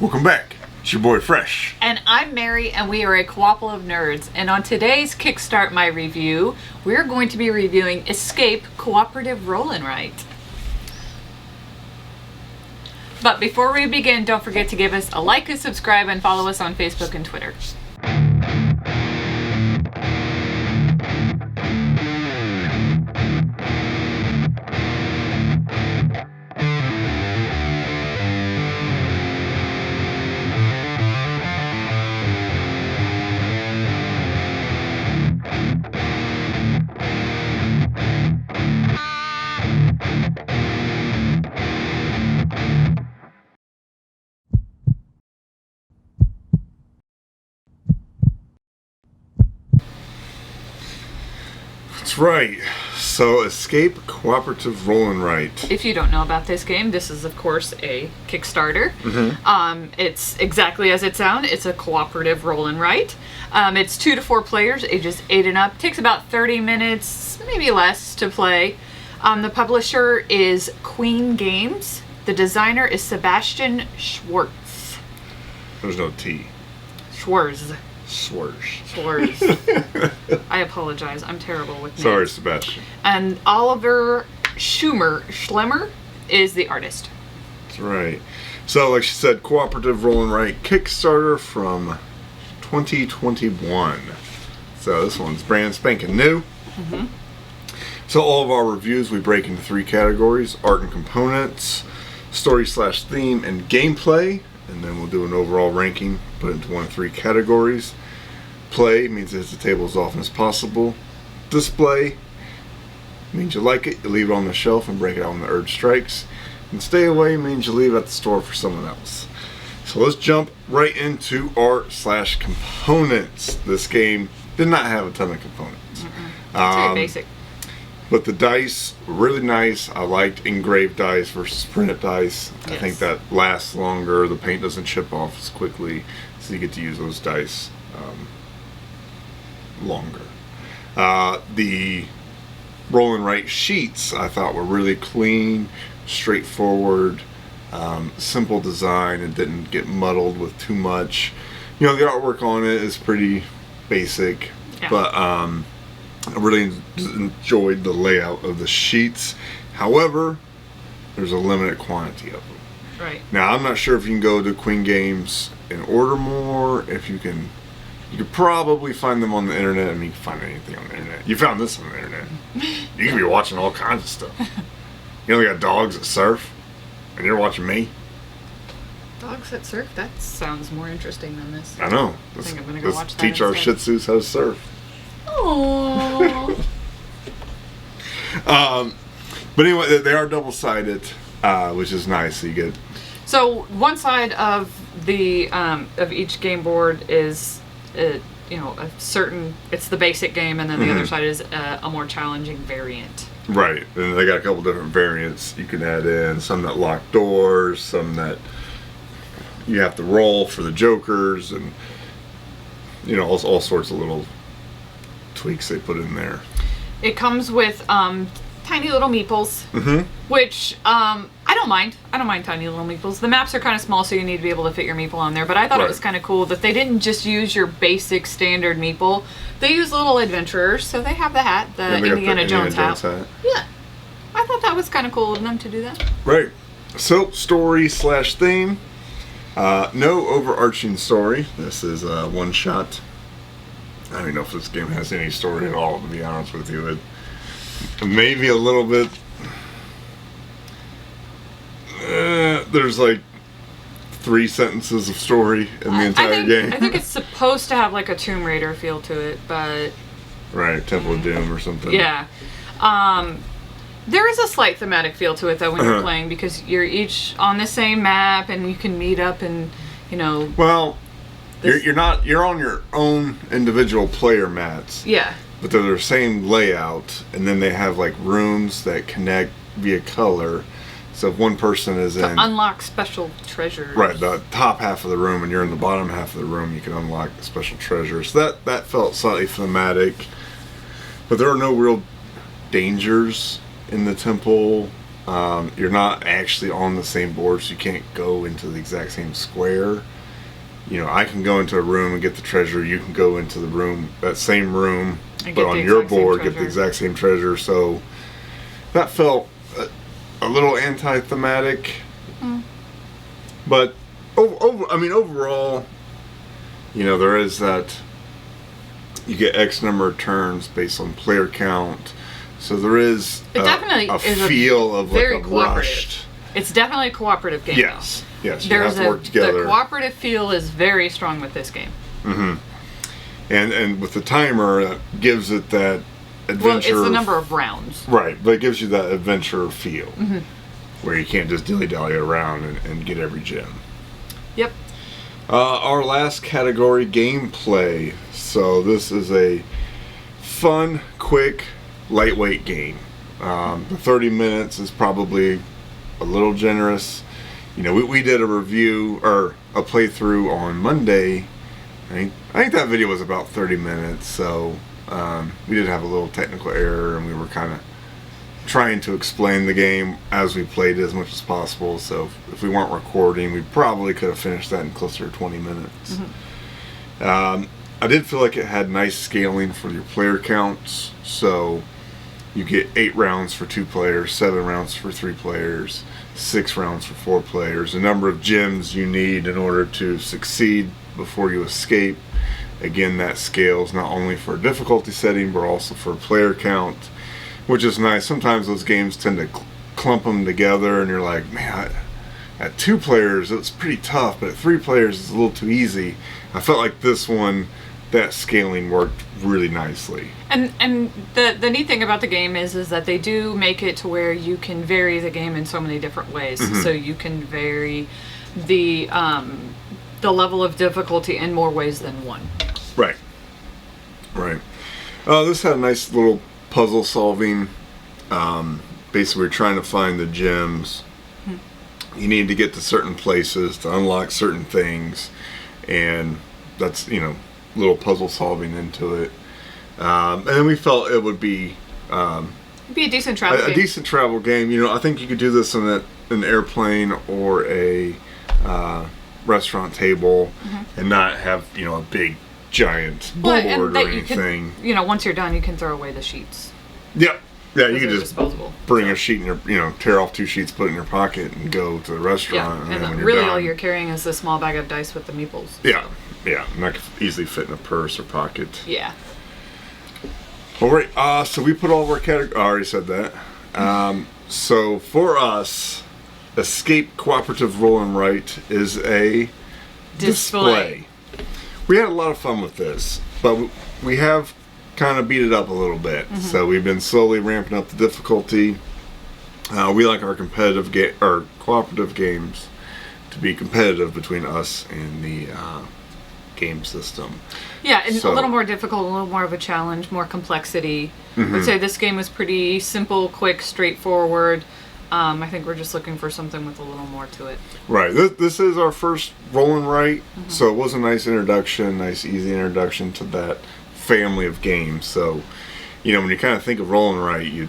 Welcome back. It's your boy Fresh. And I'm Mary, and we are a Co-ople of nerds. And on today's Kickstart My Review, we're going to be reviewing Escape Cooperative Roll and Write. But before we begin, don't forget to give us a like, a subscribe, and follow us on Facebook and Twitter. That's right. So, Escape Cooperative Roll and Write. If you don't know about this game, this is of course a Kickstarter. It's exactly as it sounds. It's a cooperative roll and write. It's 2 to 4 players, ages 8 and up. Takes about 30 minutes, maybe less, to play. The publisher is Queen Games. The designer is Sebastian Schwartz. There's no T. Schwartz. Schwartz. I apologize. I'm terrible with names. Sorry, Sebastian. And Oliver Schlemmer is the artist. That's right. So, like she said, Cooperative Roll and Write Kickstarter from 2021. So this one's brand spanking new. So all of our reviews we break into 3 categories: art and components, story/theme, and gameplay. And then we'll do an overall ranking, put it into 1 of 3 categories. Play means it hits the table as often as possible. Display means you like it, you leave it on the shelf and break it out when the urge strikes. And stay away means you leave it at the store for someone else. So let's jump right into art/components. This game did not have a ton of components. It's very basic. But the dice were really nice. I liked engraved dice versus printed dice. Yes. I think that lasts longer. The paint doesn't chip off as quickly, so you get to use those dice longer. The roll and write sheets I thought were really clean, straightforward, simple design, and didn't get muddled with too much. You know, the artwork on it is pretty basic, but I really enjoyed the layout of the sheets. However, there's a limited quantity of them. Right. Now, I'm not sure if you can go to Queen Games and order more. If you can, you could probably find them on the internet. I mean, you can find anything on the internet. You found this on the internet. You can be watching all kinds of stuff. You know, they got dogs that surf, and you're watching me. Dogs that surf? That sounds more interesting than this. I know. I think I'm gonna go watch that teach our Shih instead. Tzus how to surf. Aww. But anyway, they are double-sided, which is nice. So you get. So one side of the of each game board is, a certain. It's the basic game, and then the other side is a more challenging variant. Right, and they got a couple different variants you can add in. Some that lock doors, some that you have to roll for the jokers, and all sorts of little tweaks they put in there. It comes with tiny little meeples, which I don't mind. I don't mind tiny little meeples. The maps are kind of small, so you need to be able to fit your meeple on there. But I thought it was kind of cool that they didn't just use your basic standard meeple. They use little adventurers, so they have the hat, the Indiana Jones hat. Yeah, I thought that was kind of cool of them to do that. Right. So story/theme. No overarching story. This is a one-shot. I don't even know if this game has any story at all, to be honest with you. It maybe a little bit. There's like 3 sentences of story in the entire game. I think it's supposed to have like a Tomb Raider feel to it, but... Right, Temple of Doom or something. Yeah. There is a slight thematic feel to it, though, when you're playing, because you're each on the same map, and you can meet up and, Well, you're on your own individual player mats. Yeah. But they're the same layout, and then they have like rooms that connect via color. So if one person is in... unlock special treasures. Right, the top half of the room, and you're in the bottom half of the room, you can unlock special treasures. That felt slightly thematic. But there are no real dangers in the temple. You're not actually on the same board, so you can't go into the exact same square. You know, I can go into a room and get the treasure. You can go into the room, that same room, but on your board get the exact same treasure. So that felt a little anti-thematic. But overall, you know, there is that you get X number of turns based on player count. So there is a feel of like a rushed. It's definitely a cooperative game. Yes, yes, you have to work together. The cooperative feel is very strong with this game. And with the timer, that gives it that adventure. Well, it's the number of rounds. Right, but it gives you that adventure feel, where you can't just dilly-dally around and get every gem. Yep. Our last category, gameplay. So this is a fun, quick, lightweight game. The 30 minutes is probably a little generous. You know, we did a review or a playthrough on Monday. I think that video was about 30 minutes, so we did have a little technical error, and we were kind of trying to explain the game as we played it as much as possible. So if we weren't recording, we probably could have finished that in closer to 20 minutes. I did feel like it had nice scaling for your player counts. So you get 8 rounds for 2 players, 7 rounds for 3 players, 6 rounds for 4 players. The number of gems you need in order to succeed before you escape. Again, that scales not only for difficulty setting, but also for player count, which is nice. Sometimes those games tend to clump them together, and you're like, man, at 2 players it's pretty tough, but at 3 players it's a little too easy. I felt like this one, that scaling worked really nicely. And the neat thing about the game is that they do make it to where you can vary the game in so many different ways. So you can vary the level of difficulty in more ways than one. Right. This had a nice little puzzle solving. Basically, we're trying to find the gems. You need to get to certain places to unlock certain things, and that's, you know, little puzzle solving into it. And then we felt it would be It'd be a decent travel game. A decent travel game. You know, I think you could do this on an airplane or a restaurant table, and not have, you know, a big giant board or anything. You know, once you're done, you can throw away the sheets. Yep. Yeah, you can just disposable. Bring a sheet in your, you know, tear off 2 sheets, put it in your pocket, and go to the restaurant. Yeah, and then when really you're done, all you're carrying is the small bag of dice with the meeples. Yeah, yeah, and that could easily fit in a purse or pocket. Yeah. All right, so we put all of our categories. I already said that. So for us, Escape Cooperative Roll and Write is a display. We had a lot of fun with this, but we have kind of beat it up a little bit. So we've been slowly ramping up the difficulty. We like our cooperative games to be competitive between us and the game system. Yeah, and a little more difficult, a little more of a challenge, more complexity. I would say this game was pretty simple, quick, straightforward. I think we're just looking for something with a little more to it. Right. This is our first roll and write, so it was a nice introduction, nice easy introduction to that family of games. So, you know, when you kind of think of roll and write, you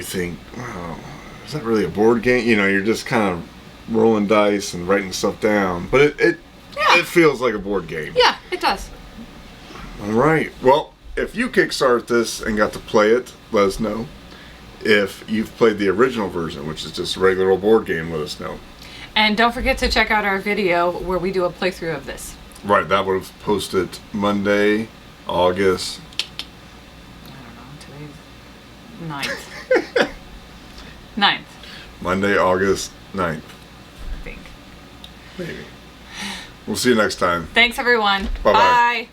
think, wow, is that really a board game? You know, you're just kind of rolling dice and writing stuff down, but it feels like a board game. Yeah, it does. All right. Well, if you kickstart this and got to play it, let us know. If you've played the original version, which is just a regular old board game, let us know. And don't forget to check out our video where we do a playthrough of this. Right, that would have posted Monday, August. I don't know, today's 9th. 9th. Monday, August 9th. I think. Maybe. We'll see you next time. Thanks, everyone. Bye-bye. Bye.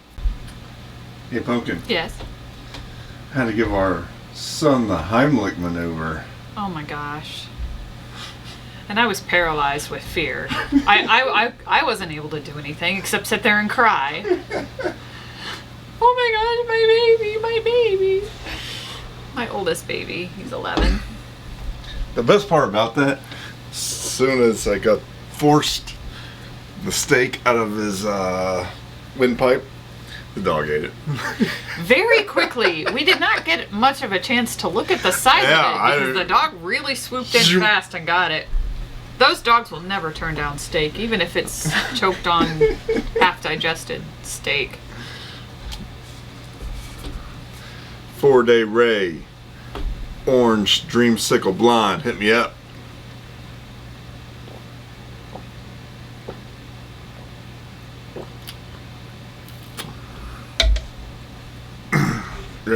Hey, Pumpkin. Yes? Had to give our son the Heimlich maneuver. Oh my gosh. And I was paralyzed with fear. I wasn't able to do anything except sit there and cry. Oh my gosh, my baby. My oldest baby. He's 11. The best part about that, as soon as I got forced the steak out of his windpipe, The dog ate it. Very quickly. We did not get much of a chance to look at the size of it because the dog really swooped in fast and got it. Those dogs will never turn down steak, even if it's choked on half-digested steak. 4-day Ray. Orange Dreamsicle Blonde. Hit me up.